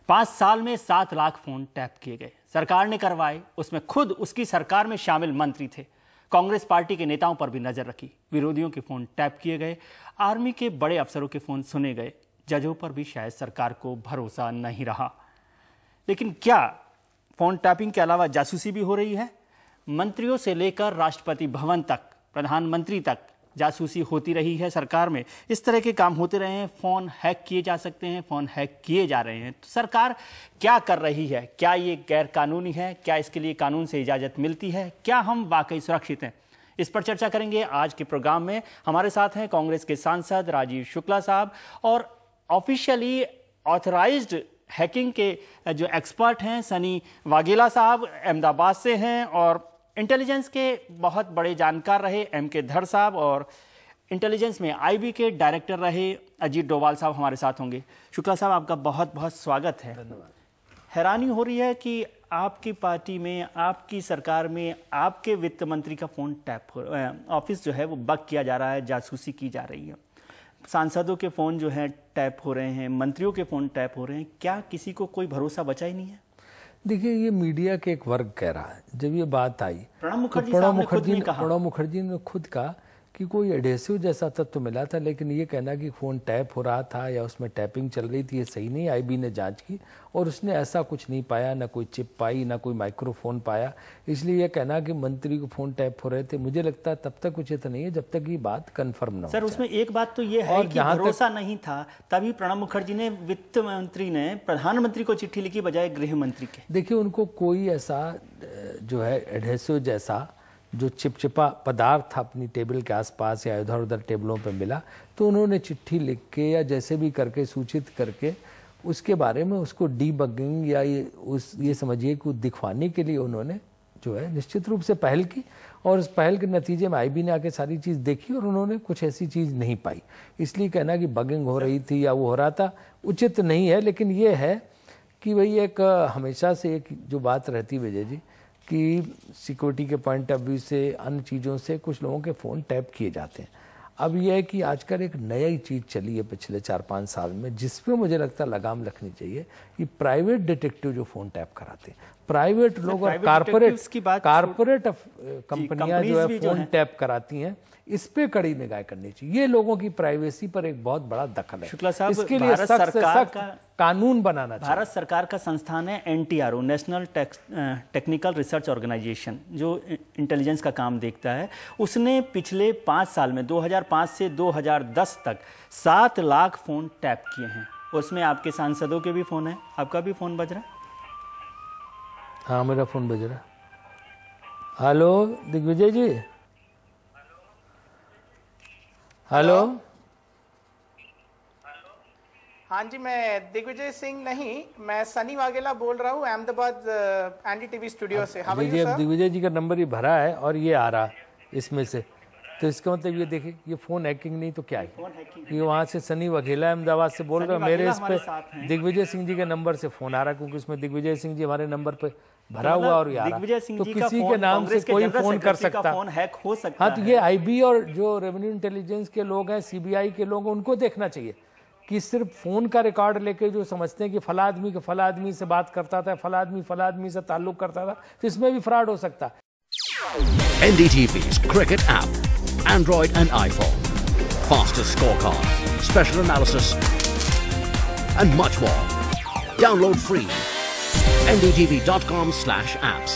5 साल में 7 lakh phone tap किए गए। सरकार ने करवाए, उसमें खुद उसकी सरकार में शामिल मंत्री थे। कांग्रेस पार्टी के नेताओं पर भी नजर रखी, विरोधियों के फोन टैप किए गए, आर्मी के बड़े अफसरों के फोन सुने गए, जजों पर भी शायद सरकार को भरोसा नहीं रहा। लेकिन क्या फोन टैपिंग के अलावा जासूसी भी हो रही है? मंत्रियों से लेकर राष्ट्रपति भवन तक, प्रधानमंत्री तक जासूसी होती रही है सरकार में। इस तरह के काम होते रहे हैं, फोन हैक किए जा सकते हैं, फोन हैक किए जा रहे हैं। तो सरकार क्या कर रही है? क्या ये गैर कानूनी है? क्या इसके लिए कानून से इजाजत मिलती है? क्या हम वाकई सुरक्षित हैं? इस पर चर्चा करेंगे आज के प्रोग्राम में। हमारे साथ हैं कांग्रेस के सांसद राजीव शुक्ला साहब और ऑफिशियली ऑथराइज्ड हैकिंग के जो एक्सपर्ट हैं सनी वाघेला साहब अहमदाबाद से हैं, और इंटेलिजेंस के बहुत बड़े जानकार रहे एम.के. धर साहब, और इंटेलिजेंस में आईबी के डायरेक्टर रहे अजीत डोवाल साहब हमारे साथ होंगे। शुक्ला साहब, आपका बहुत बहुत स्वागत है। धन्यवाद। हैरानी हो रही है कि आपकी पार्टी में, आपकी सरकार में, आपके वित्त मंत्री का फोन टैप हो, ऑफिस जो है वो बग किया जा रहा है, जासूसी की जा रही है, सांसदों के फोन जो है टैप हो रहे हैं, मंत्रियों के फोन टैप हो रहे हैं। क्या किसी को कोई भरोसा बचा ही नहीं है? देखिए, ये मीडिया के एक वर्ग कह रहा है। जब ये बात आई प्रणब मुखर्जी ने खुद कहा कि कोई एडेसिव जैसा तत्व मिला था, लेकिन ये कहना कि फ़ोन टैप हो रहा था या उसमें टैपिंग चल रही थी, ये सही नहीं। आईबी ने जांच की और उसने ऐसा कुछ नहीं पाया, ना कोई चिप पाई, ना कोई माइक्रोफोन पाया। इसलिए ये कहना कि मंत्री को फ़ोन टैप हो रहे थे, मुझे लगता है तब तक उचित नहीं है जब तक ये बात कन्फर्म ना हो। सर, उसमें एक बात तो ये है कि भरोसा नहीं था, तभी प्रणब मुखर्जी ने, वित्त मंत्री ने प्रधानमंत्री को चिट्ठी लिखी बजाय गृह मंत्री के। देखिए, उनको कोई ऐसा जो है एडेसिव जैसा जो चिपचिपा पदार्थ अपनी टेबल के आसपास या इधर उधर टेबलों पर मिला, तो उन्होंने चिट्ठी लिख के या जैसे भी करके सूचित करके उसके बारे में उसको डीबगिंग या ये समझिए कि दिखवाने के लिए उन्होंने जो है निश्चित रूप से पहल की, और उस पहल के नतीजे में आईबी ने आके सारी चीज़ देखी और उन्होंने कुछ ऐसी चीज़ नहीं पाई। इसलिए कहना कि बगिंग हो रही थी या वो हो रहा था उचित नहीं है। लेकिन ये है कि भाई एक हमेशा से एक जो बात रहती विजय जी कि सिक्योरिटी के पॉइंट ऑफ व्यू से, अन्य चीज़ों से कुछ लोगों के फ़ोन टैप किए जाते हैं। अब यह है कि आजकल एक नई चीज़ चली है पिछले 4-5 साल में, जिसपे मुझे लगता है लगाम रखनी चाहिए कि प्राइवेट डिटेक्टिव जो फ़ोन टैप कराते हैं, प्राइवेट लोग और कारपोरेट कंपनियां जो है फ़ोन टैप कराती हैं, इस पे कड़ी निगाह करनी चाहिए। ये लोगों की प्राइवेसी पर एक बहुत बड़ा दखल है। शुक्ला साहब, इसके लिए सख्त कानून बनाना चाहिए। भारत सरकार का संस्थान है NTRO, national technical research organisation, जो इंटेलिजेंस का काम देखता है। उसने पिछले 5 साल में 2005 से 2010 तक 7 लाख फ़ोन टैप किए हैं। उसमें आपके सांसदों के भी फ़ोन हैं। आपका भी फ़ोन बज रहा है? हाँ, मेरा फ़ोन बज रहा है। हेलो दिग्विजय जी। हेलो। हाँ जी, मैं दिग्विजय सिंह नहीं, मैं सनी वाघेला बोल रहा हूँ अहमदाबाद NDTV स्टूडियो से। हाँ जी, अब दिग्विजय जी का नंबर ही भरा है और ये आ रहा इसमें से, तो इसका मतलब ये देखिए, ये फ़ोन हैकिंग नहीं तो क्या है? ये वहाँ से सनी वाघेला अहमदाबाद से बोल रहे हैं, मेरे इस पे दिग्विजय सिंह जी के नंबर से फ़ोन आ रहा है, क्योंकि उसमें दिग्विजय सिंह जी हमारे नंबर पे भरा हुआ और यार तो किसी के नाम से कोई फोन कर सकता, फोन हैक हो सकता। हाँ, तो ये आईबी और जो रेवेन्यू इंटेलिजेंस के लोग हैं, CBI के लोग, उनको देखना चाहिए कि सिर्फ फोन का रिकॉर्ड लेके जो समझते हैं कि फला आदमी के फला आदमी से बात करता था, फला आदमी से ताल्लुक करता था, तो इसमें भी फ्रॉड हो सकता है। NDTV's cricket app, Android and iPhone, fastest scorecard, special analysis and much more. Download free. ndtv.com/apps